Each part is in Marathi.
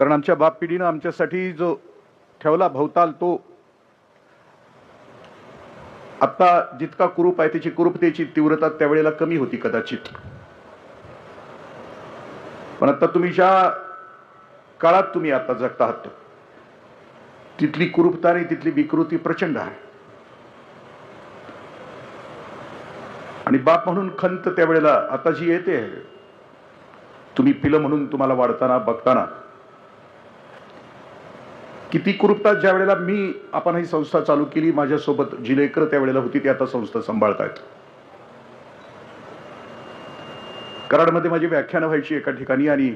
कारण आमच्या बाप पिढीनं आमच्यासाठी जो ठेवला भवताल तो आता जितका कुरूप आहे त्याची कुरूपतेची तीव्रता त्यावेळेला कमी होती कदाचित. पण आता तुम्ही ज्या काळात तुम्ही आता जगता आहात तिथली कुरूपता आणि तिथली विकृती प्रचंड आहे. आणि बाप म्हणून खंत त्यावेळेला आता जी येते तुम्ही पिलं म्हणून तुम्हाला वाढताना बघताना किती कुरूपता ज्या वेळेला आपण ही संस्था चालू केली माझ्यासोबत जी लेकरं त्यावेळेला होती ती आता संस्था सांभाळतायत. कराडमध्ये माझी व्याख्यानं व्हायची एका ठिकाणी आणि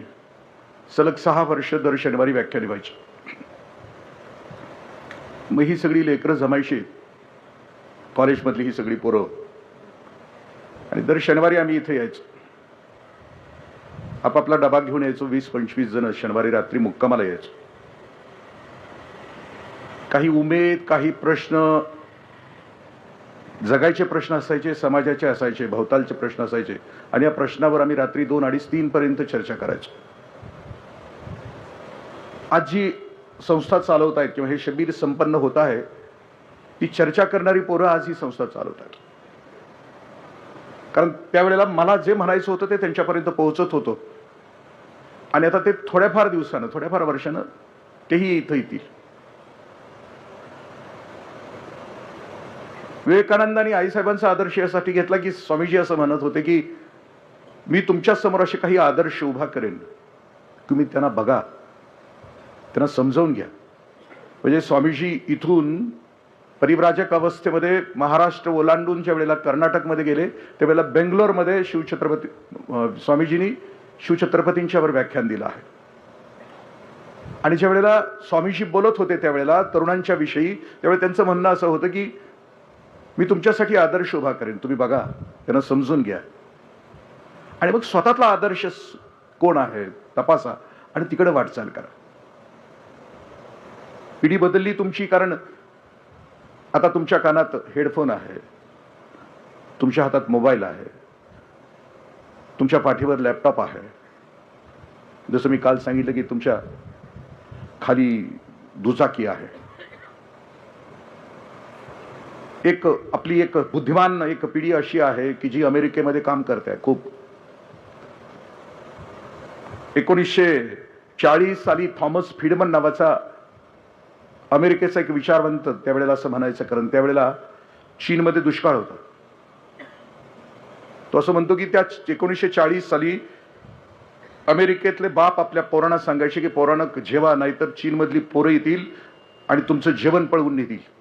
सलग 6 वर्ष दर शनिवारी व्याख्याने व्हायची. मग ही सगळी लेकरं जमायची कॉलेजमधली ही सगळी पोरं आणि दर शनिवारी आम्ही इथे यायचो. आपापला डबा घेऊन यायचो. 20-25 जण शनिवारी रात्री मुक्कामाला यायचो. काही उमेद, काही प्रश्न, जगायचे प्रश्न असायचे, समाजाचे असायचे, भवतालचे प्रश्न असायचे आणि या प्रश्नावर आम्ही रात्री 2, 2:30, 3 पर्यंत चर्चा करायचो. आज जी संस्था चालवत आहेत किंवा हे शिबिर संपन्न होत आहे ती चर्चा करणारी पोरं आज ही संस्था चालवत आहेत. कारण त्यावेळेला मला जे म्हणायचं होतं ते त्यांच्यापर्यंत पोहोचत होतं आणि आता ते थोड्याफार दिवसानं, थोड्याफार वर्षानं तेही इथं येतील. विवेकानंदांनी आईसाहेबांचा आदर्श यासाठी घेतला की स्वामीजी असं म्हणत होते की मी तुमच्या समोर असे काही आदर्श उभा करेन, तुम्ही त्यांना बघा, त्यांना समजावून घ्या. म्हणजे स्वामीजी इथून परिव्राजक अवस्थेमध्ये महाराष्ट्र ओलांडून ज्या वेळेला कर्नाटकमध्ये गेले त्यावेळेला बेंगलोरमध्ये स्वामीजींनी शिवछत्रपतींच्यावर व्याख्यान दिलं आहे. आणि ज्या वेळेला स्वामीजी बोलत होते त्यावेळेला तरुणांच्या विषयी त्यावेळेला त्यांचं म्हणणं असं होतं की मी तुमच्यासाठी आदर्श उभा करेन, तुम्ही बघा, त्यांना समजून घ्या आणि मग स्वतःतला आदर्श कोण आहे तपासा आणि तिकडे वाटचाल करा. पिढी बदलली तुमची, कारण आता तुमच्या कानात हेडफोन आहे, तुमच्या हातात मोबाईल आहे, तुमच्या पाठीवर लॅपटॉप आहे. जसं मी काल सांगितलं की तुमच्या खाली दुचाकी आहे. आपली एक बुद्धिमान एक पिढी अशी आहे की जी अमेरिकेमध्ये काम करते खूप. 1940 साली थॉमस फ्रीडमन नावाचा अमेरिकेचा एक विचारवंत त्यावेळेला असं म्हणायचं, कारण त्यावेळेला चीनमध्ये दुष्काळ होता. तो असं म्हणतो की त्या 1940 साली अमेरिकेतले बाप आपल्या पोरांना सांगायचे की पोरांना जेवा, नाहीतर चीनमधली पोरं येतील आणि तुमचं जेवण पळवून नेतील.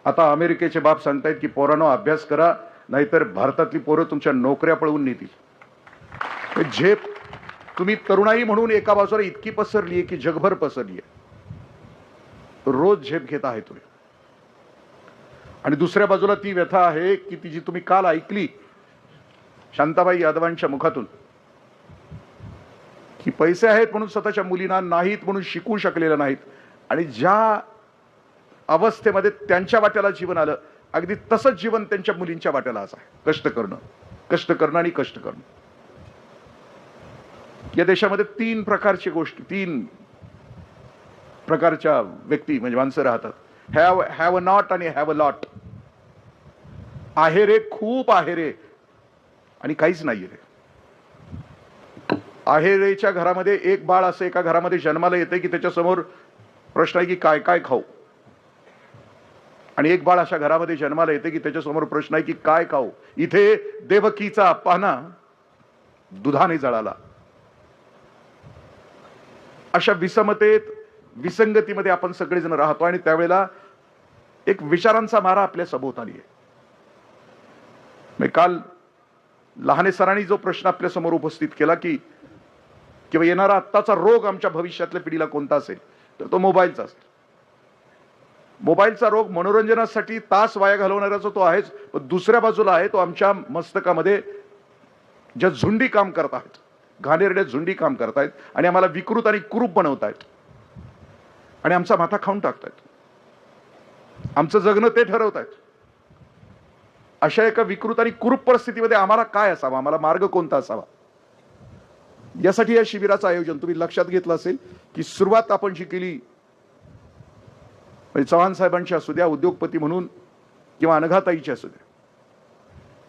आता अमेरिकेचे बाप सांगतायत की पोरांनो अभ्यास करा, नाहीतर भारतातली पोरं तुमच्या नोकऱ्या पळवून नेतील. झेप तुम्ही तरुणाई म्हणून एका बाजूला इतकी पसरली आहे की जगभर पसरली आहे, रोज झेप घेत आहे तुम्ही. आणि दुसऱ्या बाजूला ती व्यथा आहे की ती जी तुम्ही काल ऐकली शांताबाई यादवांच्या मुखातून की पैसे आहेत म्हणून स्वतःच्या मुलींना नाहीत म्हणून शिकवू शकलेल्या नाहीत आणि ज्या अवस्थेमध्ये त्यांच्या वाट्याला जीवन आलं अगदी तसंच जीवन त्यांच्या मुलींच्या वाट्याला असं आहे. कष्ट करणं, कष्ट करणं आणि कष्ट करणं. या देशामध्ये 3 प्रकारची गोष्टी, 3 प्रकारच्या व्यक्ती म्हणजे माणसं राहतात. हॅव अ नॉट आणि हॅव अ लॉट. आहे रे, खूप आहे रे आणि काहीच नाहीये रे. आहे रेच्या घरामध्ये एक बाळ असं एका घरामध्ये जन्माला येते की त्याच्यासमोर प्रश्न आहे की काय काय खाऊ, आणि एक बाळ अशा घरामध्ये जन्माला येते की त्याच्यासमोर प्रश्न आहे की काय खाऊ. इथे देवकीचा पाना दुधाने जळाला. अशा विषमतेत, विसंगतीमध्ये आपण सगळेजण राहतो आणि त्यावेळेला एक विचारांचा मारा आपल्या सभोवताली आहे. काल लहाने सरांनी जो प्रश्न आपल्या समोर उपस्थित केला की किंवा येणारा आत्ताचा रोग आमच्या भविष्यातल्या पिढीला कोणता असेल तर तो मोबाईलचा असेल. मोबाईलचा रोग मनोरंजनासाठी तास वाया घालवणाऱ्याचा तो आहेच, पण दुसऱ्या बाजूला आहे तो आमच्या मस्तकामध्ये ज्या झुंडी काम करत आहेत, घाणेरड्या झुंडी काम करतायत आणि आम्हाला विकृत आणि कुरूप बनवतायत आणि आमचा माथा खाऊन टाकतायत. आमचं जगणं ते ठरवतायत. अशा एका विकृत आणि कुरूप परिस्थितीमध्ये आम्हाला काय असावं, आम्हाला मार्ग कोणता असावा. यासाठी या शिबिराचं आयोजन तुम्ही लक्षात घेतलं असेल की सुरुवात आपण जी केली, म्हणजे चव्हाण साहेबांची असू द्या, उद्योगपती म्हणून, किंवा अनघाताईची असू द्या,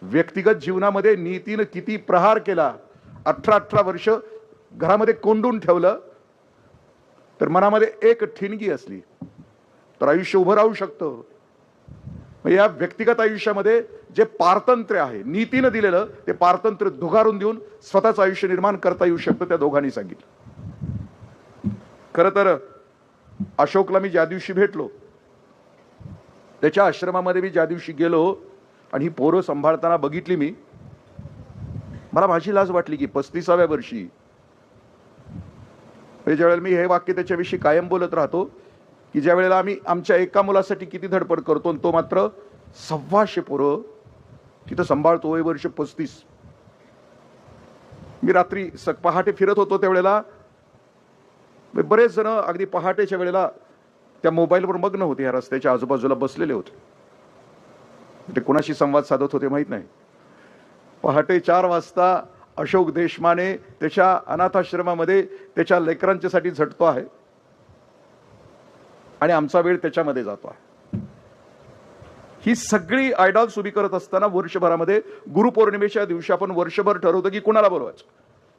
व्यक्तिगत जीवनामध्ये नीतीनं किती प्रहार केला, 18 वर्ष घरामध्ये कोंडून ठेवलं, तर मनामध्ये एक ठिणगी असली तर आयुष्य उभं राहू शकतं. या व्यक्तिगत आयुष्यामध्ये जे पारतंत्र्य आहे नीतीनं दिलेलं, ते पारतंत्र्य धुगारून देऊन स्वतःचं आयुष्य निर्माण करता येऊ शकतं, त्या दोघांनी सांगितलं. खरं तर अशोकला मी ज्या दिवशी भेटलो, त्याच्या आश्रमामध्ये मी ज्या दिवशी गेलो आणि ही पोरं सांभाळताना बघितली मी, मला माझी लाज वाटली की 35व्या वर्षी, म्हणजे ज्यावेळेला मी हे वाक्य त्याच्याविषयी कायम बोलत राहतो की ज्या वेळेला आम्ही आमच्या एका मुलासाठी किती धडपड करतो, तो मात्र 125 पोरं तिथं सांभाळतो, वय वर्ष 35. मी रात्री पहाटे फिरत होतो त्यावेळेला बरेच जण अगदी पहाटेच्या वेळेला त्या मोबाईलवर मग्न होते, या रस्त्याच्या आजूबाजूला बसलेले होते. ते कोणाशी संवाद साधत होते माहित नाही. पहाटे 4 वाजता अशोक देशमाने त्याच्या अनाथाश्रमामध्ये त्याच्या लेकरांच्यासाठी झटतो आहे आणि आमचा वेळ त्याच्यामध्ये जातो आहे. ही सगळी आयडॉल्स उभी करत असताना वर्षभरामध्ये गुरुपौर्णिमेच्या दिवशी आपण वर्षभर ठरवतो की कुणाला बोलवायचं.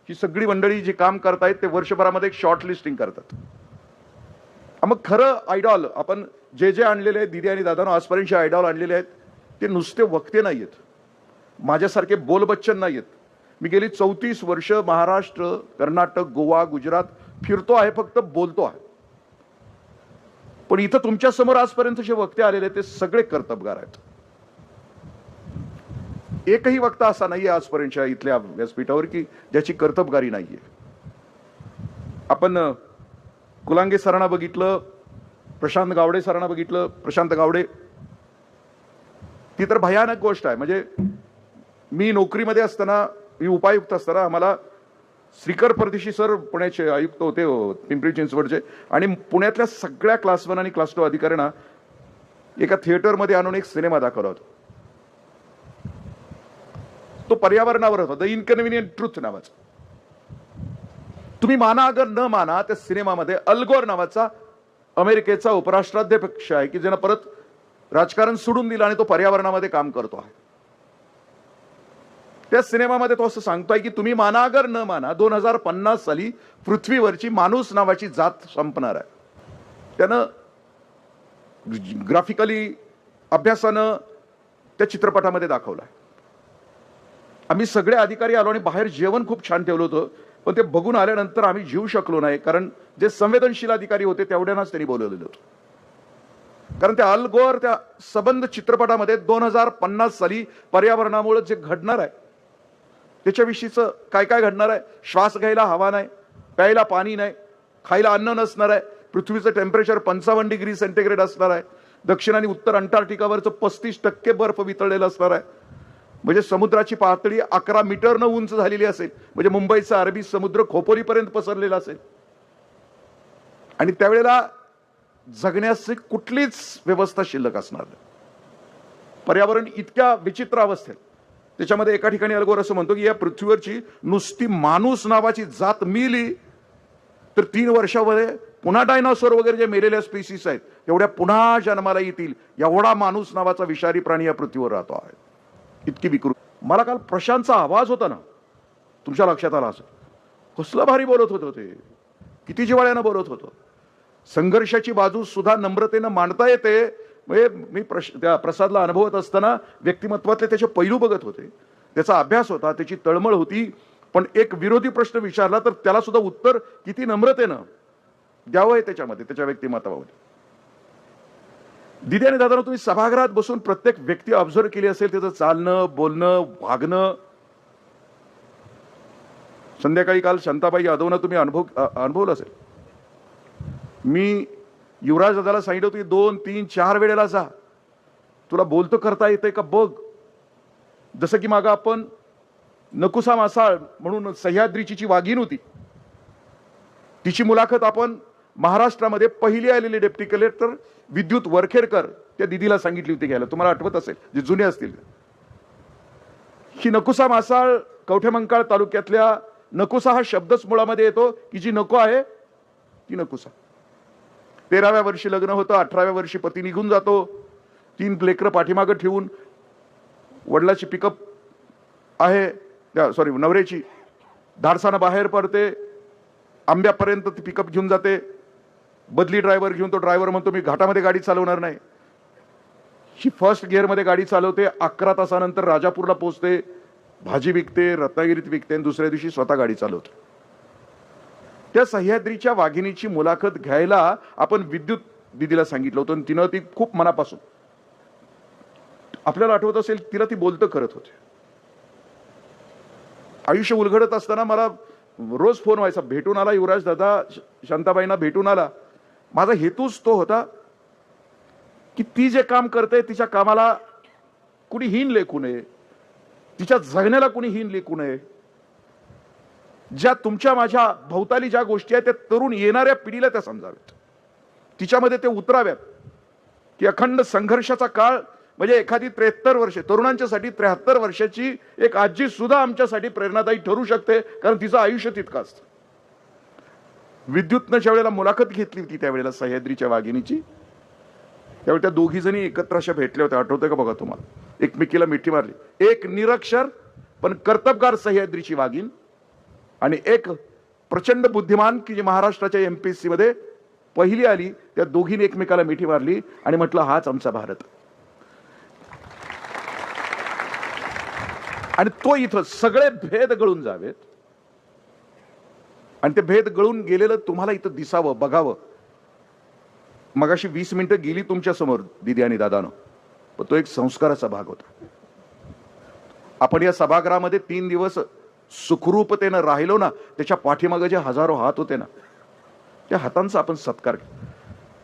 ही सगळी मंडळी जे काम करतायत ते वर्षभरामध्ये एक शॉर्ट लिस्टिंग करतात. मग खरं आयडॉल आपण जे जे आणलेले आहेत, दिदी आणि दादांनो आजपर्यंत जे आयडॉल आणलेले आहेत, ते नुसते वक्ते नाहीयेत, माझ्यासारखे बोलबच्चन नाहीयेत. मी गेली 34 वर्ष महाराष्ट्र, कर्नाटक, गोवा, गुजरात फिरतो आहे, फक्त बोलतो आहे. पण इथं तुमच्या समोर आजपर्यंत जे वक्ते आलेले ते सगळे कर्तबगार आहेत. एकही वक्ता असा नाहीये आजपर्यंतच्या इथल्या व्यासपीठावर की ज्याची कर्तबगारी नाहीये. आपण कुलांगे सरांना बघितलं, प्रशांत गावडे सरांना बघितलं. प्रशांत गावडे, ती तर भयानक गोष्ट आहे. म्हणजे मी नोकरीमध्ये असताना, मी उपायुक्त असताना, आम्हाला श्रीकर परदेशी सर पुण्याचे आयुक्त होते, पिंपरी चिंचवडचे, आणि पुण्यातल्या सगळ्या क्लास 1 आणि क्लास 2 अधिकाऱ्यांना एका थिएटरमध्ये आणून एक सिनेमा दाखवला होता. तो पर्यावरणावर होता, द इनकन्व्हिनियंट ट्रुथ नावाचा. तुम्ही माना अगर न माना, त्या सिनेमामध्ये अल गोर नावाचा अमेरिकेचा उपराष्ट्राध्यक्ष आहे की ज्यानं परत राजकारण सोडून दिलं आणि तो पर्यावरणामध्ये काम करतो आहे. त्या सिनेमामध्ये तो असं सांगतोय की तुम्ही माना अगर न माना, 2050 साली पृथ्वीवरची माणूस नावाची जात संपणार आहे. त्यानं ग्राफिकली अभ्यासानं त्या चित्रपटामध्ये दाखवलाय. आम्ही सगळे अधिकारी आलो आणि बाहेर जेवण खूप छान ठेवलं होतं, पण ते बघून आल्यानंतर आम्ही जीव शकलो नाही, कारण जे संवेदनशील अधिकारी होते तेवढ्यानाच त्यांनी बोलवलेलं होतं. कारण त्या अल गोर त्या सबंध चित्रपटामध्ये 2050 साली पर्यावरणामुळे जे घडणार आहे त्याच्याविषयीचं काय काय घडणार आहे. श्वास घ्यायला हवा नाही, प्यायला पाणी नाही, खायला अन्न नसणार आहे, पृथ्वीचं टेम्परेचर 55 डिग्री सेंटीग्रेड असणार आहे, दक्षिण आणि उत्तर अंटार्क्टिकावरचं 35% बर्फ वितळलेलं असणार आहे, म्हणजे समुद्राची पातळी 11 मीटरनं उंच झालेली असेल, म्हणजे मुंबईचा अरबी समुद्र खोपोलीपर्यंत पसरलेला असेल. आणि त्यावेळेला जगण्याची कुठलीच व्यवस्था शिल्लक असणार नाही. पर्यावरण इतक्या विचित्र अवस्थेत. त्याच्यामध्ये एका ठिकाणी अल गोर असं म्हणतो की या पृथ्वीवरची नुसती माणूस नावाची जात मिली तर 3 वर्षामध्ये पुन्हा डायनॉसॉर वगैरे जे मेलेल्या स्पीसीस आहेत एवढ्या पुन्हा जन्माला येतील, एवढा माणूस नावाचा विषारी प्राणी या पृथ्वीवर राहतो आहे. इतकी विकृत. मला काल प्रशांतचा आवाज होता ना, तुमच्या लक्षात आला असं, कसलं भारी बोलत होतं ते, किती जिव्हाळ्यानं बोलत होतं. संघर्षाची बाजू सुद्धा नम्रतेनं मांडता येते. म्हणजे मी त्या प्रसादला अनुभवत असताना व्यक्तिमत्वातले त्याचे पैलू बघत होते, त्याचा अभ्यास होता, त्याची तळमळ होती. पण एक विरोधी प्रश्न विचारला तर त्याला सुद्धा उत्तर किती नम्रतेनं द्यावं आहे त्याच्यामध्ये, त्याच्या व्यक्तिमत्वामध्ये. दिदी आणि दादा, तुम्ही सभागृहात बसून प्रत्येक व्यक्ती ऑब्झर्व केली असेल, त्याचं चालणं, बोलणं, वागणं. संध्याकाळी काल शांताबाई यादवनं तुम्ही अनुभवलं असेल. मी युवराज दादाला सांगितलं होतं की 2, 3, 4 वेळेला जा, तुला बोलतो करता येतंय का बघ. जसं की मागं आपण नकुसा मासाळ म्हणून सह्याद्रीची वाघीण होती, तिची मुलाखत आपण महाराष्ट्रामध्ये पहिली आलेली डेप्टी कलेक्टर विद्युत वरखेडकर त्या दिदीला सांगितली होती घ्यायला. तुम्हाला आठवत असेल जे जुने असतील. ही नकुसा मासाळ कवठेमंकाळ तालुक्यातल्या नकोसा हा शब्दच मुळामध्ये येतो की जी नको आहे ती नकोसा. 13व्या वर्षी लग्न होतं, 18व्या वर्षी पती निघून जातो, 3 लेकरं पाठीमागं ठेवून वडिलाची पिकअप आहे, सॉरी नवऱ्याची धाडसानं बाहेर पडते, आंब्यापर्यंत ती पिकअप घेऊन जाते, बदली ड्रायव्हर घेऊन तो ड्रायव्हर म्हणतो मी घाटामध्ये गाडी चालवणार नाही. ही फर्स्ट गिअरमध्ये गाडी चालवते, 11 तासानंतर राजापूरला पोहोचते, भाजी विकते, रत्नागिरीत विकते आणि दुसऱ्या दिवशी स्वतः गाडी चालवते. त्या सह्याद्रीच्या वाघिणीची मुलाखत घ्यायला आपण विद्युत दिदीला सांगितलं होतं आणि तिनं ती खूप मनापासून, आपल्याला आठवत असेल तिला ती बोलतं करत होते. आयुष्य उलगडत असताना मला रोज फोन व्हायचा, भेटून आला युवराज दादा, शांताबाईंना भेटून आला. माझा हेतूच तो होता की ती जे काम करते तिच्या कामाला कुणी हीन लेखू नये, तिच्या जगण्याला कुणी हीन लेखू नये. ज्या तुमच्या माझ्या भोवताली ज्या गोष्टी आहेत त्या तरुण येणाऱ्या पिढीला त्या समजाव्यात, तिच्यामध्ये ते उतराव्यात की अखंड संघर्षाचा काळ म्हणजे एखादी 73 वर्षे, तरुणांच्यासाठी 73 वर्षाची एक आजी सुद्धा आमच्यासाठी प्रेरणादायी ठरू शकते, कारण तिचं आयुष्य तितकं असतं. विद्युतनं ज्या वेळेला मुलाखत घेतली होती त्यावेळेला सह्याद्रीच्या वाघिणीची, त्यावेळी त्या दोघी जणी एकत्र अशा भेटल्या होत्या, आठवतंय का बघा तुम्हाला? एकमेकीला मिठी मारली. एक निरक्षर पण कर्तबगार सह्याद्रीची वाघीण आणि एक प्रचंड बुद्धिमान की जी महाराष्ट्राच्या MPSC मध्ये पहिली आली, त्या दोघींनी एकमेकाला मिठी मारली आणि म्हटलं हाच आमचा भारत. आणि तो इथं सगळे भेद गळून जावेत आणि ते भेद गळून गेलेलं तुम्हाला इथं दिसावं, बघावं. मगाशी 20 मिनिटं गेली तुमच्या समोर दिदी आणि दादानो, पण तो एक संस्काराचा भाग होता. आपण या सभागृहामध्ये 3 दिवस सुखरूपतेनं राहिलो ना, त्याच्या पाठीमागे जे हजारो हात होते ना, त्या हातांचा आपण सत्कार केला.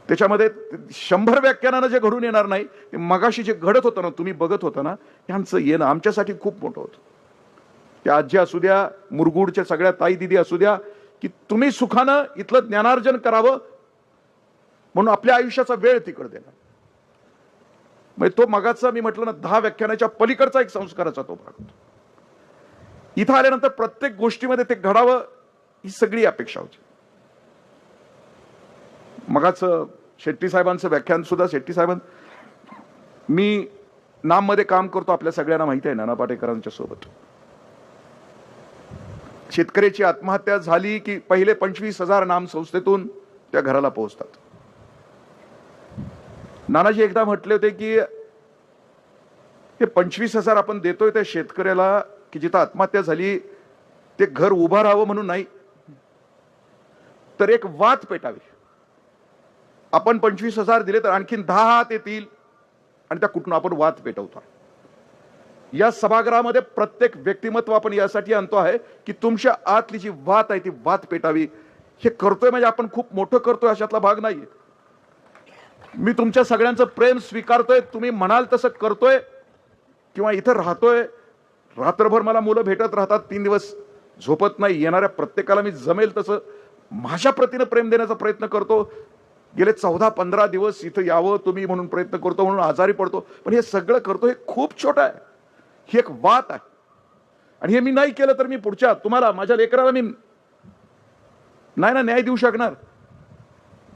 त्याच्यामध्ये 100 व्याख्यानानं जे घडून येणार नाही, ते मगाशी जे घडत होतं ना, तुम्ही बघत होता ना, यांचं येणं आमच्यासाठी खूप मोठं होतं. त्या आजी असू द्या, मुरगुडच्या सगळ्या ताई दिदी असू द्या, की तुम्ही सुखानं इथलं ज्ञानार्जन करावं म्हणून आपल्या आयुष्याचा वेळ तिकडे देणार. म्हणजे तो मगाचा मी म्हटलं ना 10 व्याख्यानाच्या पलीकडचा एक संस्काराचा तो भाग होता. इथं आल्यानंतर प्रत्येक गोष्टीमध्ये ते घडावं ही सगळी अपेक्षा होती. मगाचं शेट्टी साहेबांचं व्याख्यान सुद्धा, शेट्टी साहेबां, मी नाममध्ये काम करतो, आपल्या सगळ्यांना माहिती आहे नाना पाटेकरांच्या सोबत. शेतकऱ्याची आत्महत्या झाली की पहिले 25,000 नाम संस्थेतून त्या घराला पोहोचतात. नानाजी एकदा म्हटले होते की हे 25,000 आपण देतोय त्या शेतकऱ्याला की जिथं आत्महत्या झाली ते घर उभं राहावं म्हणून नाही, तर एक वात पेटावी. आपण 25,000 दिले तर आणखीन 10 हात येतील आणि त्या कुठून आपण वात पेटवतो. या सभागृहामध्ये प्रत्येक व्यक्तिमत्व आपण यासाठी आणतो आहे की तुमच्या आतली जी वात आहे ती वात पेटावी. हे करतोय म्हणजे आपण खूप मोठं करतोय अशातला भाग नाहीये. मी तुमच्या सगळ्यांचं प्रेम स्वीकारतोय, तुम्ही म्हणाल तसं करतोय किंवा इथं राहतोय. रात्रभर मला मुलं भेटत राहतात, 3 दिवस झोपत नाही. येणाऱ्या प्रत्येकाला मी जमेल तसं माझ्या प्रतीनं प्रेम देण्याचा प्रयत्न करतो. गेले 14-15 दिवस इथं यावं तुम्ही म्हणून प्रयत्न करतो, म्हणून आजारी पडतो, पण हे सगळं करतो हे खूप छोटं आहे. ही एक वात आहे आणि हे मी नाही केलं तर मी पुढच्या तुम्हाला, माझ्या लेकराला मी नाही ना न्याय देऊ शकणार.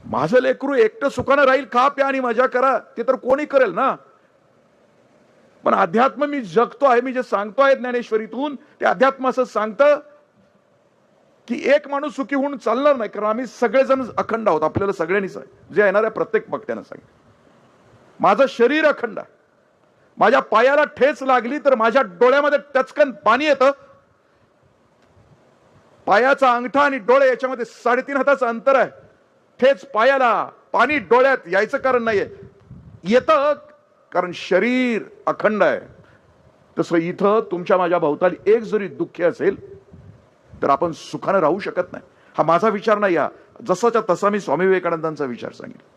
माझं लेकरू एकटं सुखानं राहील, खा प्या आणि मजा करा, ते तर कोणी करेल ना. पण अध्यात्म मी जगतो आहे, मी जे सांगतो आहे ज्ञानेश्वरीतून ते अध्यात्म असं सांगतं की एक माणूस सुखी होऊन चालणार नाही, कारण आम्ही सगळेजण अखंड आहोत. आपल्याला सगळ्यांनी जे येणाऱ्या प्रत्येक वक्त्यानं सांगितलं, माझं शरीर अखंड आहे. माझ्या पायाला ठेच लागली तर माझ्या डोळ्यामध्ये टचकन पाणी येतं. पायाचा अंगठा आणि डोळे याच्यामध्ये 3.5 हाताचं अंतर आहे. ठेच पायाला, पाणी डोळ्यात यायचं कारण नाहीये, येतं कारण शरीर अखंड आहे. तसं इथं तुमच्या माझ्या भोवताली एक जरी दुःखी असेल तर आपण सुखानं राहू शकत नाही. हा माझा विचार नाही, हा जसाच्या तसा मी स्वामी विवेकानंदांचा विचार सांगितला.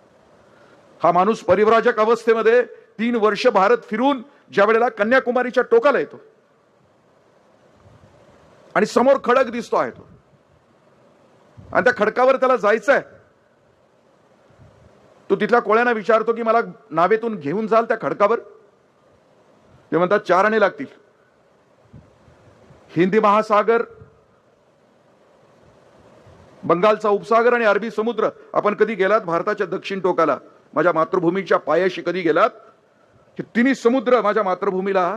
हा माणूस परिव्राजक अवस्थेमध्ये 3 वर्ष भारत फिरून ज्या वेळेला कन्याकुमारीच्या टोकाला येतो आणि समोर खडक दिसतो आहे तो, आणि त्या खडकावर त्याला जायचंय, तो तिथल्या कोळ्यांना विचारतो की मला नावेतून घेऊन जाल त्या खडकावर. ते म्हणतात 4 आणे लागतील. हिंदी महासागर बंगालचा उपसागर आणि अरबी समुद्र, आपण कधी गेलात भारताच्या दक्षिण टोकाला, माझ्या मातृभूमीच्या पायाशी कधी गेलात, की तिन्ही समुद्र माझ्या मातृभूमीला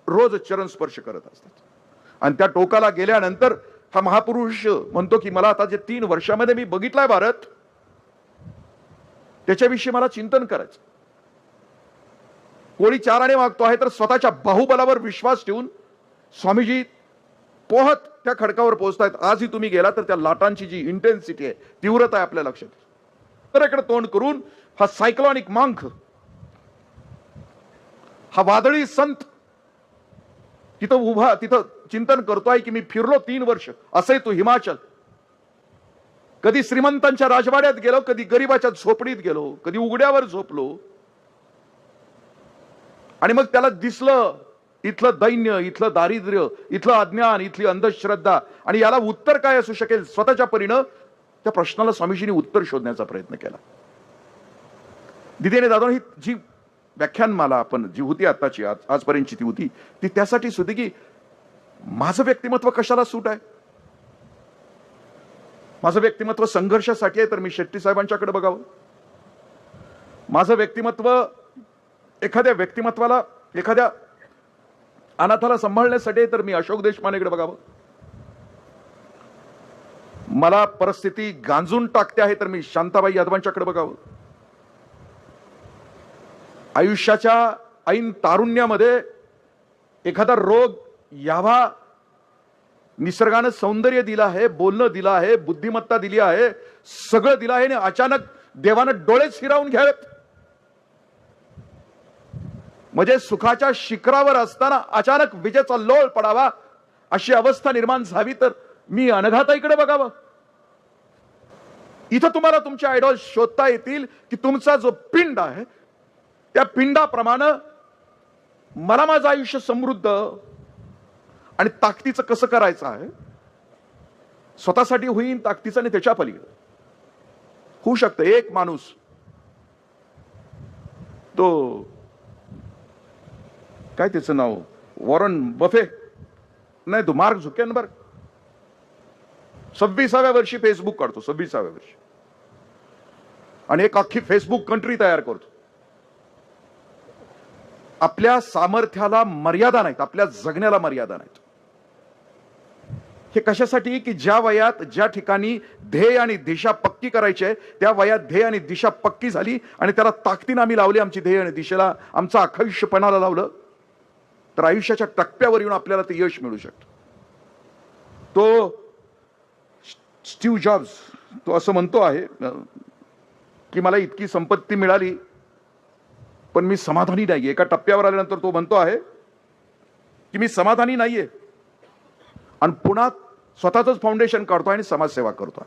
रोज चरण स्पर्श करत असतात. आणि त्या टोकाला गेल्यानंतर हा महापुरुष म्हणतो की मला आता जे 3 वर्षामध्ये मी बघितलाय भारत, त्याच्याविषयी मला चिंतन करायचं. कोणी 4 आणे मागतो आहे तर स्वतःच्या बाहुबलावर विश्वास ठेवून स्वामीजी पोहत त्या खडकावर पोहोचतायत. आजही तुम्ही गेला तर त्या लाटांची जी इंटेन्सिटी आहे, तीव्रता आहे, आपल्या लक्षात. तर इकडे तोंड करून हा सायक्लॉनिक मांख, हा वादळी संत तिथं उभा, तिथं चिंतन करतोय की मी फिरलो 3 वर्ष. असे तू हिमाचल, कधी श्रीमंतांच्या राजवाड्यात गेलो, कधी गरीबाच्या झोपडीत गेलो, कधी उघड्यावर झोपलो. आणि मग त्याला दिसलं इथलं दैन्य, इथलं दारिद्र्य, इथलं अज्ञान, इथली अंधश्रद्धा, आणि याला उत्तर काय असू शकेल. स्वतःच्या परीनं त्या प्रश्नाला स्वामीजींनी उत्तर शोधण्याचा प्रयत्न केला. दिदेने दादा, ही जी व्याख्यानमाला आपण जी होती आताची, आजपर्यंतची ती होती, ती त्यासाठीच होती की माझं व्यक्तिमत्व कशाला सूट आहे. माझं व्यक्तिमत्व संघर्षासाठी आहे तर मी शेट्टी साहेबांच्याकडे बघावं. माझं व्यक्तिमत्व एखाद्या व्यक्तिमत्वाला, एखाद्या अनाथाला सांभाळण्यासाठी तर मी अशोक देशपांडेकडे बघावं. मला परिस्थिती गांजून टाकते आहे तर मी शांताबाई यादवांच्याकडे बघावं. आयुष्याच्या ऐन तारुण्यामध्ये एखादा रोग यावा, निसर्गानं सौंदर्य दिलं आहे, बोलणं दिलं आहे, बुद्धिमत्ता दिली आहे, सगळं दिलं आहे, आणि अचानक देवानं डोळेच हिरावून घ्यावेत. म्हणजे सुखाच्या शिखरावर असताना अचानक विजेचा लोळ पडावा, अशी अवस्था निर्माण झावी तर मी अनघाताईकडे बघावं. इथं तुम्हाला तुमचे आयडॉल शोधता येतील की तुमचा जो पिंड आहे त्या पिंडाप्रमाणे मला माझं आयुष्य समृद्ध आणि ताकदीचं कसं करायचं आहे. स्वतःसाठी होईन ताकदीचं, आणि त्याच्या पलीकडे होऊ शकतं. एक माणूस, तो काय त्याचं नाव, वॉरन बफे नाही, तो मार्क झुकेनबर्ग, 26व्या वर्षी फेसबुक काढतो, 26व्या वर्षी, आणि एक अख्खी फेसबुक कंट्री तयार करतो. आपल्या सामर्थ्याला मर्यादा नाहीत, आपल्या जगण्याला मर्यादा नाहीत. हे कशासाठी की ज्या वयात ज्या ठिकाणी ध्येय आणि दिशा पक्की करायची आहे त्या वयात ध्येय आणि दिशा पक्की झाली, आणि त्याला ताकदीनं आम्ही लावली, आमची ध्येय आणि दिशेला आमचं अख्खं आयुष्य पणाला लावलं, तर आयुष्याच्या टप्प्यावर येऊन आपल्याला ते यश मिळू शकतं. तो स्टीव्ह जॉब्स, तो असं म्हणतो आहे की मला इतकी संपत्ती मिळाली पण मी समाधानी नाहीये. एका टप्प्यावर आल्यानंतर तो म्हणतो आहे की मी समाधानी नाहीये, आणि पुन्हा स्वतःच फाउंडेशन काढतोय आणि समाजसेवा करतोय.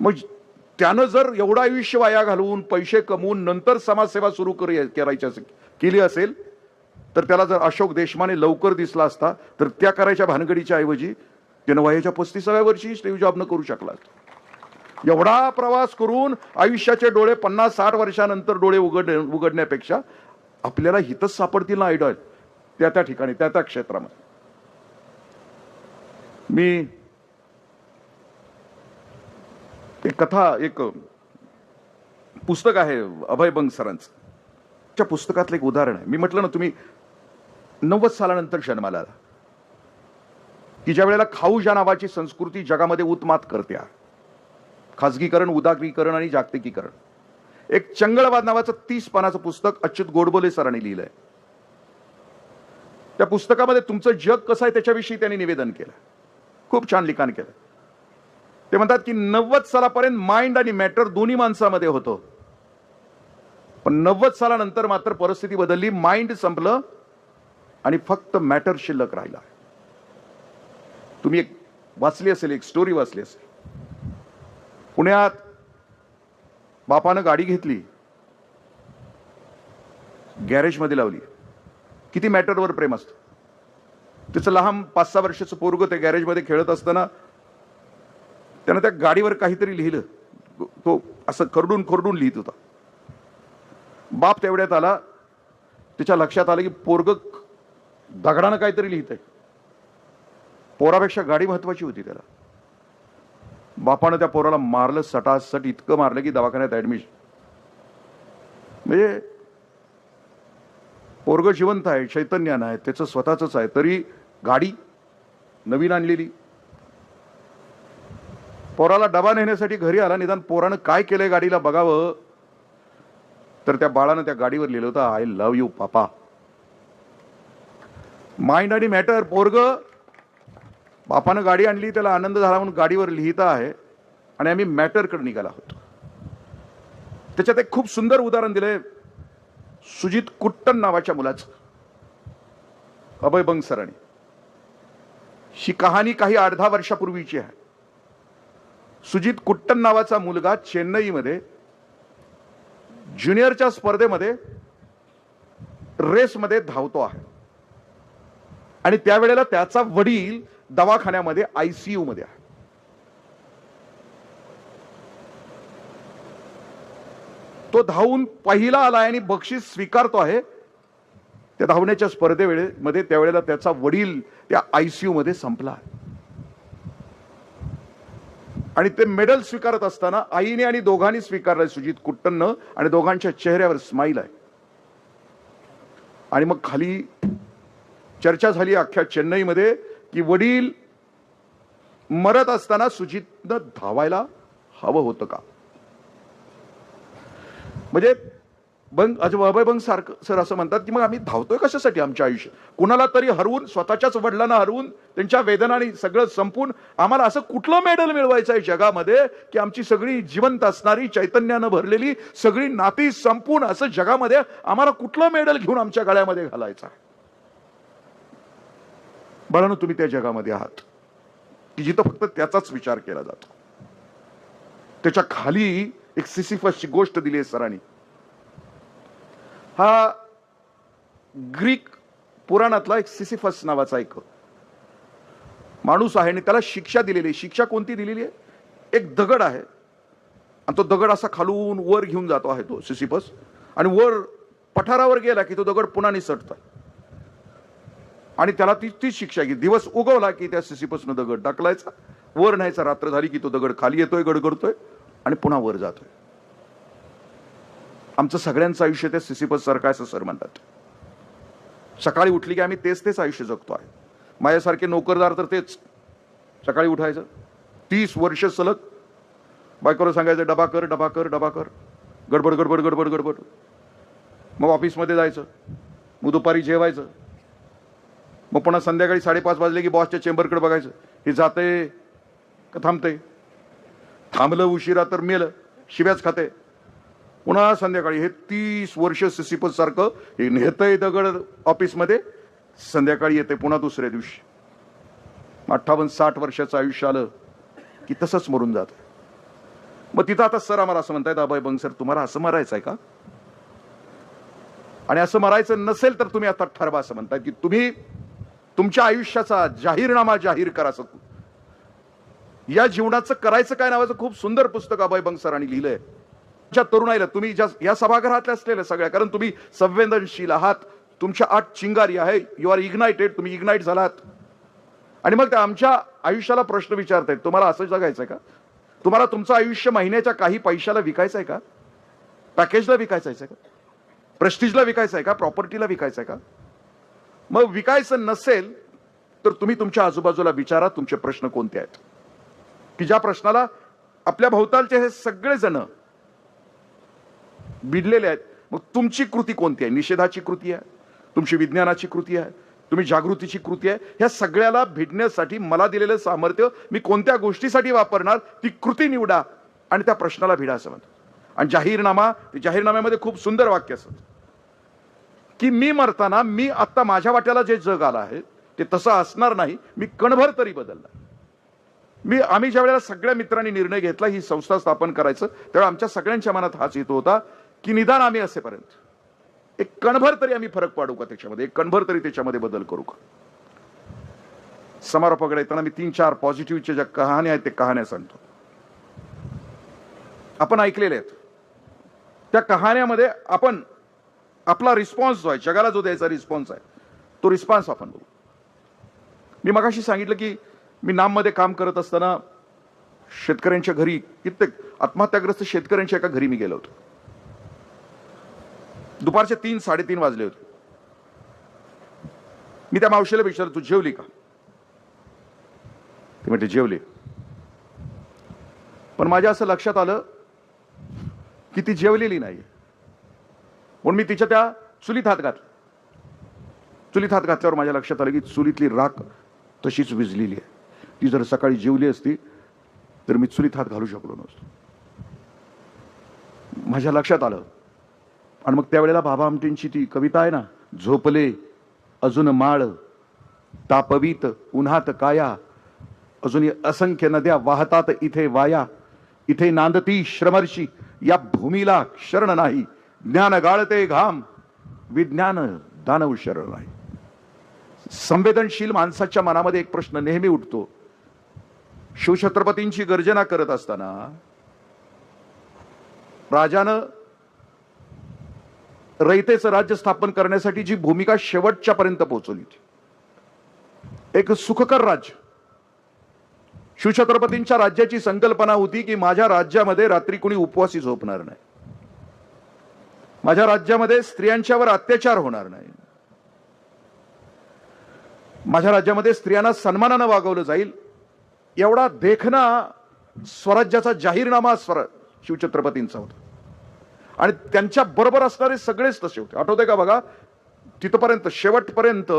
मग त्यानं जर एवढं आयुष्य वाया घालवून पैसे कमवून नंतर समाजसेवा सुरू करायची केली असेल तर त्याला जर अशोक देशमाने लवकर दिसला असता तर त्या करायच्या भानगडीच्या ऐवजी त्यानं वयाच्या 35व्या वर्षी स्टीव्ह जॉबनं करू शकला. एवढा प्रवास करून आयुष्याचे डोळे 50-60 वर्षानंतर डोळे उघडण्यापेक्षा आपल्याला हितच सापडतील ना आयडॉल त्या त्या ठिकाणी, त्या त्या क्षेत्रामध्ये. मी एक कथा, एक पुस्तक आहे अभय बंग सरांचं, त्या पुस्तकातलं एक उदाहरण आहे. मी म्हटलं ना, तुम्ही 90 सालानंतर जन्माला आला की ज्या वेळेला खाऊजा नावाची संस्कृती जगामध्ये उत्मात करते, खाजगीकरण, उदारीकरण आणि जागतिकीकरण. एक चंगळवाद नावाचं 30 पानाचं पुस्तक अच्युत गोडबोले सरांनी लिहिलंय. त्या पुस्तकामध्ये तुमचं जग कसं आहे त्याच्याविषयी त्यांनी निवेदन केलं, खूप छान लिखाण केलं. ते म्हणतात की 90 सालापर्यंत माइंड आणि मॅटर दोन्ही माणसामध्ये होतं, पण 90 सालानंतर मात्र परिस्थिती बदलली, माइंड संपलं आणि फक्त मॅटर शिल्लक राहिला. तुम्ही एक वाचली असेल, एक स्टोरी वाचली असेल. पुण्यात बापानं गाडी घेतली, गॅरेजमध्ये लावली. किती मॅटरवर प्रेम असतं. त्याचं लहान 5-6 वर्षाचं पोरगं त्या गॅरेजमध्ये खेळत असताना त्यानं त्या गाडीवर काहीतरी लिहिलं. तो असं खरडून खरडून लिहित होता. बाप तेवढ्यात आला, त्याच्या लक्षात आलं की पोरग दगडानं काहीतरी लिहित आहे. पोरापेक्षा गाडी महत्वाची होती त्याला. बापानं त्या पोराला मारलं, सटासट इतकं मारलं की दवाखान्यात ऍडमिशन. म्हणजे पोरग जिवंत आहे, चैतन्यानं आहे, त्याचं स्वतःच आहे, तरी गाडी नवीन आणलेली. पोराला डबा नेण्यासाठी घरी आला, निदान पोरानं काय केलंय गाडीला बघावं, तर त्या बाळानं त्या गाडीवर लिहिलं होतं, I love you papa. Mind आणि मॅटर. पोरग बापानं गाडी आणली, त्याला आनंद झाला म्हणून गाडीवर लिहित आहे, आणि आम्ही मॅटरकडे निघाला होतो. त्याच्यात एक खूप सुंदर उदाहरण दिलंय सुजित कुट्टन नावाच्या मुलाचं, अभय बंग सरांनी. ही कहाणी काही 8-10 वर्षापूर्वीची आहे. सुजित कुट्टन नावाचा मुलगा चेन्नईमध्ये ज्युनियरच्या स्पर्धेमध्ये रेसमध्ये धावतो आहे, आणि त्यावेळेला त्याचा वडील दवाखान्यामध्ये ICU मध्ये आहे. तो धावून पहिला आलाय आणि बक्षीस स्वीकारतो आहे. त्या धावण्याच्या स्पर्धेमध्ये त्यावेळेला त्याचा वडील त्या ICU मध्ये संपला, आणि ते मेडल स्वीकारत असताना आईने आणि दोघांनी स्वीकारलंय, सुजित कुट्टननं, आणि दोघांच्या चेहऱ्यावर स्माईल आहे. आणि मग खाली चर्चा झाली अख्ख्या चेन्नईमध्ये की वडील मरत असताना सुजितनं धावायला हवं होतं का. म्हणजे अभय बंग सारखं सर असं म्हणतात की मग आम्ही धावतोय कशासाठी आमच्या आयुष्य, कुणाला तरी हरवून, स्वतःच्याच वडिलांना हरवून, त्यांच्या वेदनाने सगळं संपून आम्हाला असं कुठलं मेडल मिळवायचं आहे जगामध्ये की आमची सगळी जिवंत असणारी, चैतन्यानं भरलेली सगळी नाती संपून असं जगामध्ये आम्हाला कुठलं मेडल घेऊन आमच्या गळ्यामध्ये घालायचं आहे. बाळांनो, तुम्ही त्या जगामध्ये आहात की जिथं फक्त त्याचाच विचार केला जातो. त्याच्या खाली एक सिसिफसची गोष्ट दिली आहे सरांनी. हा ग्रीक पुराणातला एक सिसिफस नावाचा एक माणूस आहे, आणि त्याला शिक्षा दिलेली आहे. शिक्षा कोणती दिलेली आहे? एक दगड आहे, आणि तो दगड असा खालून वर घेऊन जातो आहे तो सिसिफस, आणि वर पठारावर गेला की तो दगड पुन्हा निसटतो, आणि त्याला ती शिक्षा की दिवस उगवला की त्या सिसिफसनं दगड टाकलायचा, वर न्यायचा, रात्र झाली की तो दगड खाली येतोय, गडगडतोय, आणि पुन्हा वर जातोय. आमचं सगळ्यांचं आयुष्य त्या सिसिफस सारखं असं सर म्हणतात. सकाळी उठली की आम्ही तेच आयुष्य जगतो आहे. माझ्यासारखे नोकरदार तर तेच, सकाळी उठायचं 30 वर्ष सलग बायकोला सांगायचं डबा कर, डबा कर, डबा कर, गडबड गडबड गडबड गडबड. मग ऑफिसमध्ये जायचं, मग दुपारी जेवायचं, मग पुन्हा संध्याकाळी 5:30 वाजले की बॉसच्या चेंबरकडे बघायचं, हे जाते का थांबते, थांबलं उशिरा तर मेलं, शिव्याच खाते. पुन्हा संध्याकाळी हे 30 वर्ष सिसिफस सारखं हे नेतंय दगड ऑफिसमध्ये, संध्याकाळी येते पुन्हा दुसऱ्या दिवशी. 58-60 वर्षाचं आयुष्य आलं की तसंच मरून जात. मग तिथं आता सर आम्हाला असं म्हणतायत, अभय बंग सर तुम्हाला असं मरायचंय का, आणि असं मरायचं नसेल तर तुम्ही आता ठरवा, असं म्हणतायत की तुम्ही तुमच्या आयुष्याचा जाहीरनामा जाहीर करा. या जीवनाचं करायचं काय नावाचं खूप सुंदर पुस्तक अभय बंग सरांनी लिहिलंय. ज्या तरुणाईला तुम्ही या सभागृहातल्या असलेल्या सगळ्या, कारण तुम्ही संवेदनशील आहात, तुमच्या आत चिंगारी आहे, यू आर इग्नाइटेड, तुम्ही इग्नाइट झालात, आणि मग त्या आमच्या आयुष्याला प्रश्न विचारतायत तुम्हाला असं जगायचंय का, तुम्हाला तुमचं आयुष्य महिन्याच्या काही पैशाला विकायचंय का, पॅकेजला विकायचंय का, प्रेस्टिजला विकायचंय का, प्रॉपर्टीला विकायचंय का. मग विकायचं नसेल तर तुम्ही तुमच्या आजूबाजूला विचारा तुमचे प्रश्न कोणते आहेत, की ज्या प्रश्नाला आपल्या भोवतालचे हे सगळे जण भिडलेले आहेत. मग तुमची कृती कोणती आहे? निषेधाची कृती आहे, तुमची विज्ञानाची कृती आहे, तुम्ही जागृतीची कृती आहे. ह्या सगळ्याला भिडण्यासाठी मला दिलेलं सामर्थ्य मी कोणत्या गोष्टीसाठी वापरणार, ती कृती निवडा आणि त्या प्रश्नाला भिडा, असं म्हणतात. आणि जाहीरनाम्यामध्ये खूप सुंदर वाक्य असत की मी मरताना मी आता माझ्या वाट्याला जे जग आलं आहे ते तसं असणार नाही, मी कणभर तरी बदलला. आम्ही ज्या वेळेला सगळ्या मित्रांनी निर्णय घेतला ही संस्था स्थापन करायचं, त्यावेळेला आमच्या सगळ्यांच्या मनात हाच येतो होता की निदान आम्ही असेपर्यंत एक कणभर तरी आम्ही फरक पाडू का त्याच्यामध्ये, एक कणभर तरी त्याच्यामध्ये बदल करू का. समारोपाकडे येताना मी 3-4 पॉझिटिव्हच्या ज्या कहाण्या आहेत ते कहाण्या सांगतो. आपण ऐकलेल्या आहेत त्या कहाण्यामध्ये आपण आपला रिस्पॉन्स जो आहे, जगाला जो द्यायचा रिस्पॉन्स आहे, तो रिस्पॉन्स आपण बघू. मी मगाशी सांगितलं की मी नाममध्ये काम करत असताना शेतकऱ्यांच्या घरी, कित्येक आत्महत्याग्रस्त शेतकऱ्यांच्या एका घरी मी गेलो होतो. दुपारचे 3-3:30 वाजले होते. मी त्या मावशीला विचारलं, तू जेवली का? ते म्हणते जेवले. पण माझ्या असं लक्षात आलं की ती जेवलेली नाही. म्हणून मी तिच्या त्या चुलीत हात घातला. चुलीत हात घातल्यावर माझ्या लक्षात आलं की चुलीतली राख तशीच विझलेली आहे. ती जर सकाळी जेवली असती तर मी चुलीत हात घालू शकलो नसतो. माझ्या लक्षात आलं. आणि मग त्यावेळेला बाबा आमटेंची ती कविता आहे ना, झोपले अजून माळ तापवीत उन्हात काया, अजूनही असंख्य नद्या वाहतात इथे वाया, इथे नांदती श्रमर्षी या भूमीला शरण नाही, ज्ञान गाळते घाम विज्ञान दानव शरण नाही. संवेदनशील माणसाच्या मनामध्ये एक प्रश्न नेहमी उठतो. शिवछत्रपतींची गर्जना करत असताना राजानं रयतेचं राज्य स्थापन करण्यासाठी जी भूमिका शेवटच्या पर्यंत पोहोचवली होती, एक सुखकर राज्य. शिवछत्रपतींच्या राज्याची संकल्पना होती की माझ्या राज्यामध्ये रात्री कोणी उपवासी झोपणार नाही, माझ्या राज्यामध्ये स्त्रियांच्यावर अत्याचार होणार नाही, माझ्या राज्यामध्ये स्त्रियांना सन्मानानं वागवलं जाईल, एवढा देखना स्वराज्याचा जाहीरनामा शिवछत्रपतींचा होता. आणि त्यांच्या बरोबर असणारे सगळेच तसे होते. आठवतंय का बघा, तिथपर्यंत शेवटपर्यंत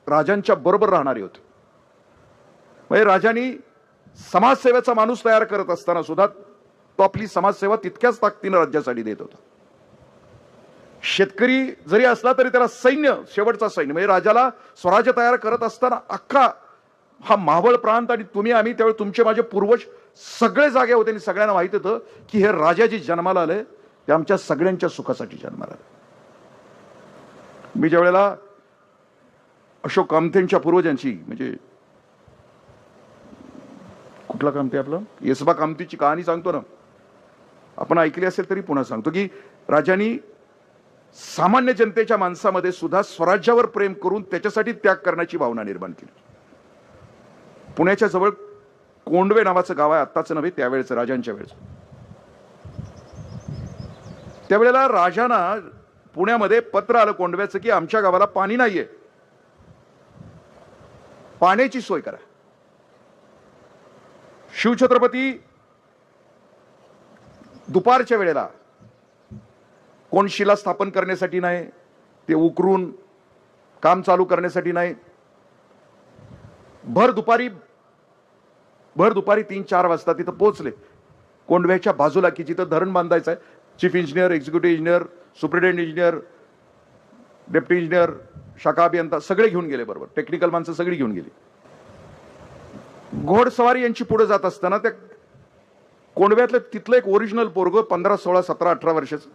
राजांच्या बरोबर राहणारे होते. म्हणजे राजांनी समाजसेवेचा माणूस तयार करत असताना सुद्धा तो आपली समाजसेवा तितक्याच ताकदीने राज्यासाठी देत होता. शेतकरी जरी असला तरी त्याला सैन्य, शेवटचा सैन्य म्हणजे राजाला स्वराज्य तयार करत असताना अख्खा हा मावळ प्रांत आणि तुम्ही आम्ही, त्यावेळी तुमचे माझे पूर्वज सगळे जागे होते आणि सगळ्यांना माहित होतं की हे राजा जे जन्माला आले ते आमच्या सगळ्यांच्या सुखासाठी जन्माला आले. मी ज्या वेळेला अशोक कामतेंच्या पूर्वजांची, म्हणजे कुठला कामते आपलं, येसबा कामतीची कहाणी सांगतो ना, आपण ऐकली असेल तरी पुन्हा सांगतो की राजांनी सामान्य जनतेच्या माणसामध्ये सुद्धा स्वराज्यावर प्रेम करून त्याच्यासाठी त्याग करण्याची भावना निर्माण केली. पुण्याच्या जवळ कोंडवे नावाचं गाव आहे, आत्ताचं नव्हे, त्यावेळेचं राजांच्या वेळेचं. त्यावेळेला राजांना पुण्यामध्ये पत्र आलं कोंडव्याचं की आमच्या गावाला पाणी नाहीये, पाण्याची सोय करा. शिवछत्रपती दुपारच्या वेळेला कोण शिला स्थापन करण्यासाठी नाही, ते उकरून काम चालू करण्यासाठी नाही, भर दुपारी 3-4 वाजता तिथं पोहोचले कोंडव्याच्या बाजूला की जिथं धरण बांधायचं आहे. Chief engineer, executive engineer, superintendent engineer, deputy engineer, शाखा अभियंता सगळे घेऊन गेले, बरोबर टेक्निकल माणसं सगळी घेऊन गेली. घोडसवारी यांची पुढे जात असताना त्या कोंडव्यातलं तिथलं एक ओरिजिनल पोरग 15, 16, 17, 18 वर्षाचं,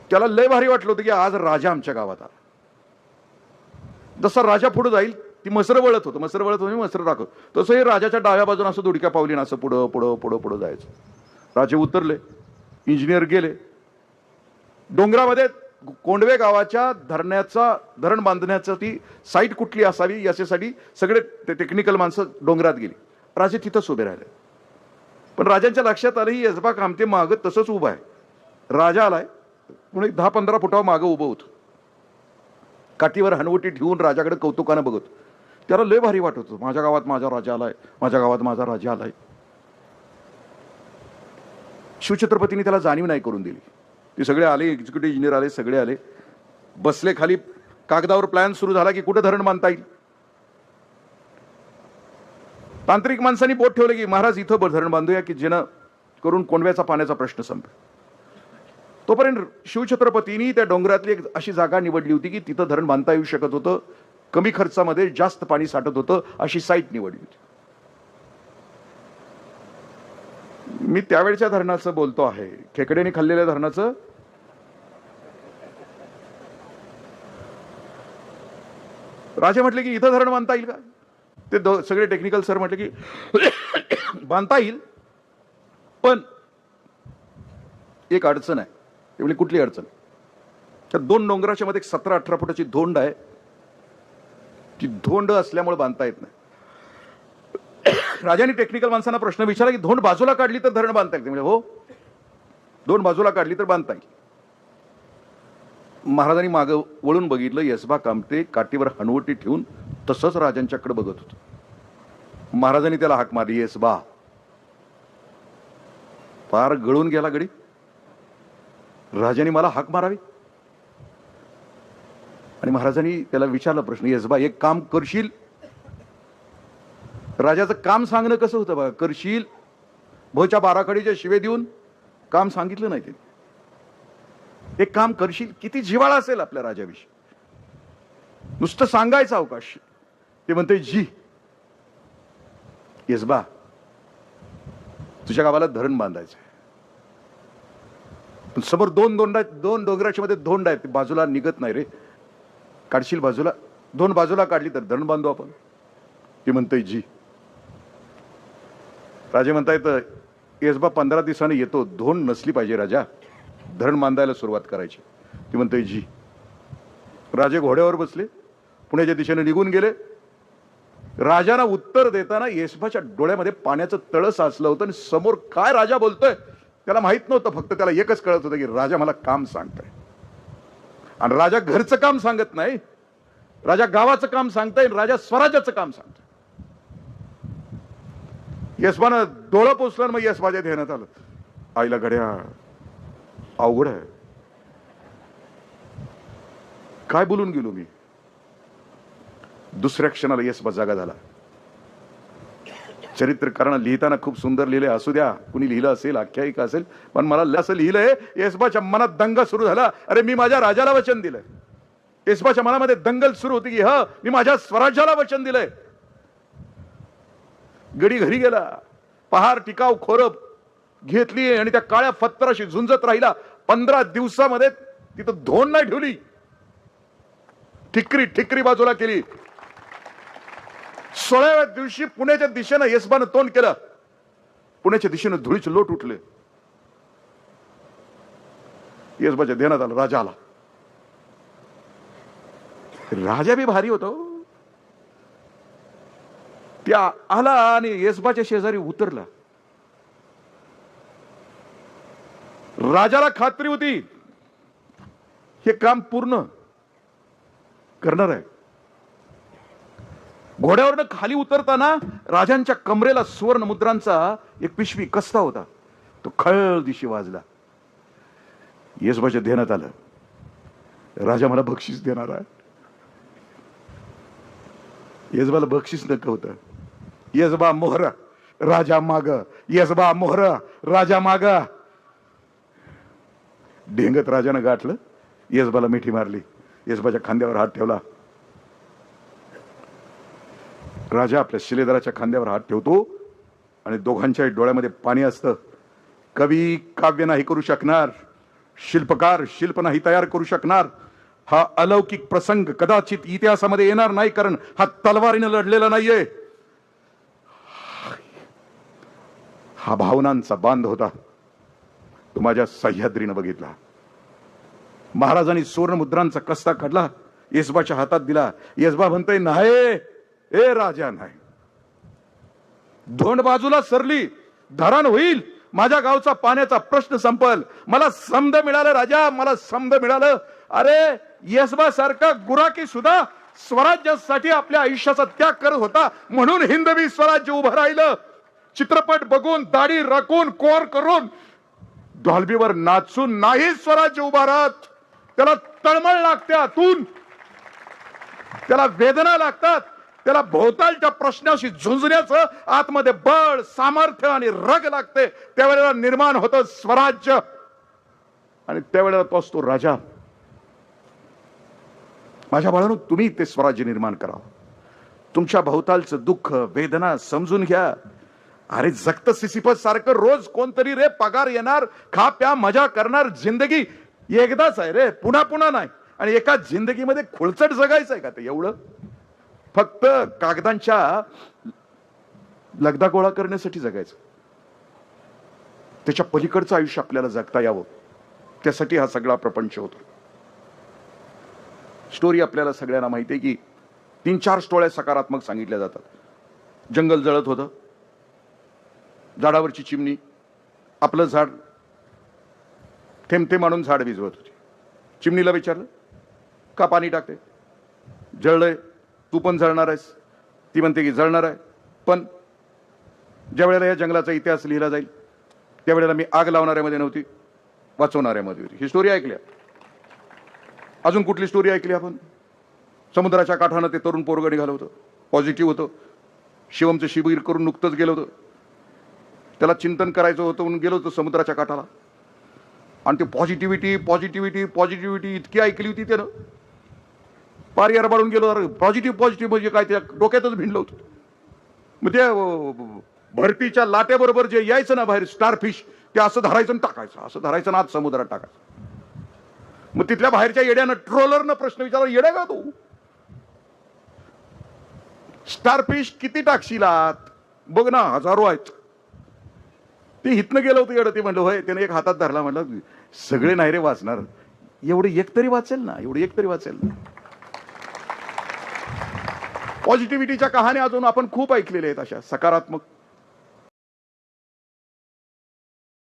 त्याला लय भारी वाटलं होतं की आज राजा आमच्या गावात आला. जसा राजा पुढे जाईल ती मसर वळत होतं, मसर राखत, तसं हे राजाच्या डाव्या बाजून असं दुडक्या पावलीनं असं पुढं पुढं पुढं पुढं जायचं. राजे उतरले, इंजिनियर गेले. डोंगरामध्ये कोंडवे गावाच्या धरण बांधण्याचं ती साईट कुठली असावी याच्यासाठी सगळे टेक्निकल माणसं डोंगरात गेली. राजे तिथंच उभे राहिले. पण राजांच्या लक्षात आलं ही यसबा कामते मागं तसंच उभा आहे. राजा आलाय म्हणून 10-15 फुटावर मागं उभं होतं, काठीवर हनवटी ठेवून राजाकडे कौतुकानं बघत. त्याला लय भारी वाटत होतं, माझ्या गावात माझा राजा आलाय, माझ्या गावात माझा राजा आलाय. शिवछत्रपतींनी त्याला जाणीव नाही करून दिली. ते सगळे आले, एक्झिक्युटिव्ह इंजिनियर आले, सगळे आले, बसले खाली. कागदावर प्लॅन सुरू झाला की कुठं धरण बांधता येईल. तांत्रिक माणसांनी बोट ठेवलं की महाराज इथं धरण बांधूया की जेणं करून कोंडव्याचा पाण्याचा प्रश्न संपेल. तोपर्यंत शिवछत्रपतींनी त्या डोंगरातली एक अशी जागा निवडली होती की तिथं धरण बांधता येऊ शकत होतं, कमी खर्चामध्ये जास्त पाणी साठत होतं, अशी साईट निवडली होती. मी त्यावेळच्या धरणाचं बोलतो आहे, खेकड्याने खाल्लेल्या धरणाचं. राजे म्हटले की इथं धरण बांधता येईल का? ते सगळे टेक्निकल सर म्हटले की बांधता येईल, पण एक अडचण आहे. त्यावेळी कुठली अडचण? त्या 2 डोंगराच्या मध्ये 17-18 फुटाची धोंड आहे. ती धोंड असल्यामुळे बांधता येत नाही. राजाने टेक्निकल माणसांना प्रश्न विचारला की धोंड बाजूला काढली तर धरण बांधता येईल. ते म्हणजे हो, धोंड बाजूला काढली तर बांधता येईल. महाराजांनी मागं वळून बघितलं, येसबा कामते काठीवर हनवटी ठेवून तसंच राजांच्याकडे बघत होत. महाराजांनी त्याला हाक मारली, येसबा. फार गळून गेला गडी. राजाने मला हाक मारावी. आणि महाराजांनी त्याला विचारला प्रश्न, येसबा एक काम करशील? राजाचं काम सांगणं कसं होतं बघा, करशील भोच्या बाराखडीच्या शिवे देऊन काम सांगितलं नाही. ते एक काम करशील, किती जिव्हाळा असेल आपल्या राजाविषयी. नुसतं सांगायचं अवकाश. ते म्हणते, जी येसबा, तुझ्या गावाला धरण बांधायचं आहे, पण समोर दोन डोंगराच्या मध्ये धोंड आहे, ते बाजूला निघत नाही रे, काढशील बाजूला? दोन बाजूला काढली तर धरण बांधू आपण. ते म्हणतंय, जी. राजे म्हणतायत, येसबा 15 दिवसांनी येतो, धोंड नसली पाहिजे राजा, धरण बांधायला सुरुवात करायची. ती म्हणते, जी. राजे घोड्यावर बसले, पुण्याच्या दिशेने निघून गेले. राजाला उत्तर देताना येसबाच्या डोळ्यामध्ये पाण्याचं तळ साचलं होतं आणि समोर काय राजा बोलतोय त्याला माहित नव्हतं. फक्त त्याला एकच कळत होतं की राजा मला काम सांगताय. आणि राजा घरचं काम सांगत नाही, राजा गावाचं काम सांगताय, राजा स्वराज्याचं काम सांगताय. येसबानं डोळं पोचलं, मग येसबाच्या ध्यानात आलं, आईला घड्या अवघड आहे, काय बोलून गेलो मी. दुसऱ्या क्षणाला येसबा जागा झाला. चरित्रकारानं लिहिताना खूप सुंदर लिहिले, असू द्या, कुणी लिहिलं असेल, आख्यायिका असेल, पण मला असं लिहिलंय, येसबाच्या मनात दंगा सुरू झाला. अरे मी माझ्या राजाला वचन दिलंय. येसबाच्या मनामध्ये दंगल सुरू होती की मी माझ्या स्वराज्याला वचन दिलंय. गडी घरी गेला, पहार टिकाव खोरब घेतली आणि त्या काळ्या फत्तराशी झुंजत राहिला. 15 दिवसामध्ये तिथं धोंड नाही ठेवली, ठिकरी बाजूला केली. 16व्या दिवशी पुण्याच्या दिशेनं येसबानं तोंड केलं. पुण्याच्या दिशेनं धुळीचे लोट उठले. येसबाच्या ध्यानात आलं, राजा आला. राजा बी भारी होतो. त्या आला आणि येसबाच्या शेजारी उतरला. राजाला खात्री होती हे काम पूर्ण करणार आहे. घोड्यावरनं खाली उतरताना राजांच्या कमरेला सुवर्ण मुद्रांचा एक पिशवी कसता होता, तो खळ दिशी वाजला. येसबाच्या ध्यानात आलं, राजा मला बक्षीस देणार आहे. येसबाला बक्षीस नको होतं. येसबा मोहरा, राजा माग. येसबा मोहरा, राजा माग. ढेंगत राजानं गाठलं, येसबाला मिठी मारली, येसबाच्या खांद्यावर हात ठेवला. राजा आपल्या शिलेदाराच्या खांद्यावर हात ठेवतो आणि दोघांच्याही डोळ्यामध्ये पाणी असतं. कवी काव्य नाही करू शकणार, शिल्पकार शिल्प नाही तयार करू शकणार. हा अलौकिक प्रसंग कदाचित इतिहासामध्ये येणार नाही, कारण हा तलवारीनं लढलेला नाहीये. हा भावनांचा बांध होता, तो माझ्या सह्याद्रीनं बघितला. महाराजांनी सुवर्ण मुद्रांचा कस्ता काढला, येसबाच्या हातात दिला. येसबा म्हणतोय, नाही ए राजा, नाही. धोंड बाजूला सरली, धरण होईल, माझ्या गावचा पाण्याचा प्रश्न संपल. मला समद मिळालं राजा, मला समद मिळालं. अरे येसबा सारखा गुराकी सुद्धा स्वराज्यासाठी आपल्या आयुष्याचा त्याग करत होता, म्हणून हिंदवी स्वराज्य उभं राहिलं. चित्रपट बघून, दाढी राखून, कोर करून, डॉल्बीवर नाचून नाही स्वराज्य उभा राहत. त्याला तळमळ लागते आतून, त्याला वेदना लागतात, त्याला भोवतालच्या प्रश्नाशी झुंजण्याचं आतमध्ये बळ, सामर्थ्य आणि रग लागते. त्यावेळेला निर्माण होतं स्वराज्य, आणि त्यावेळेला तो असतो राजा. माझ्या बाळांनो, तुम्ही ते स्वराज्य निर्माण करा. तुमच्या भोवतालचं दुःख, वेदना समजून घ्या. अरे जगत सिसिफस सारखं रोज कोणतरी रे पगार येणार, खा प्या मजा करणार. जिंदगी एकदाच आहे रे, पुन्हा पुन्हा नाही. आणि एका जिंदगीमध्ये खुळचट जगायचंय का ते एवढं? फक्त कागदांच्या लगदा गोळा करण्यासाठी जगायचं? त्याच्या पलीकडचं आयुष्य आपल्याला जगता यावं, त्यासाठी हा सगळा प्रपंच होतो. स्टोरी आपल्याला सगळ्यांना माहिती आहे की 3-4 स्टोऱ्या सकारात्मक सांगितल्या जातात. जंगल जळत होतं, झाडावरची चिमणी आपलं झाड थेंब थेंब आणून झाड भिजवत होती. चिमणीला विचारलं, का पाणी टाकते? जळलंय, तू पण जळणार आहेस? ती म्हणते की जळणार आहे, पण ज्या वेळेला या जंगलाचा इतिहास लिहिला जाईल त्यावेळेला मी आग लावणाऱ्यामध्ये नव्हती, वाचवणाऱ्यामध्ये होती. ही स्टोरी ऐकली. अजून कुठली स्टोरी ऐकली आपण? समुद्राच्या काठानं ते तरुण पोरगं निघालं होतं, पॉझिटिव्ह होतं, शिवमचं शिबिर करून नुकतंच गेलं होतं, त्याला चिंतन करायचं होतं म्हणून गेलो होतं समुद्राच्या काठाला, आणि ते पॉझिटिव्हिटी पॉझिटिव्हिटी पॉझिटिव्हिटी इतकी ऐकली होती त्यानं, पार यारबाळून गेलो. अरे पॉझिटिव्ह पॉझिटिव्ह म्हणजे काय, त्या डोक्यातच भिनलं होतं. मग त्या भरतीच्या लाटेबरोबर जे यायचं ना बाहेर स्टारफिश, ते असं धरायचं आणि टाकायचं, असं धरायचं ना आत समुद्रात टाकायचं. मग तिथल्या बाहेरच्या येड्यानं ट्रोलरनं प्रश्न विचारला, येड्या का तू? स्टारफिश किती टाकशील आत? बघ ना, हजारो आहेत. ते हितनं गेलं होतं येडं. ते म्हणलं होय. त्याने एक हातात धरला, म्हणलं सगळे नाही रे वाचणार, एवढे एक तरी वाचेल ना, एवढे एक तरी वाचेल ना. पॉझिटिव्हिटीच्या कहाण्या अजून आपण खूप ऐकलेल्या आहेत, अशा सकारात्मक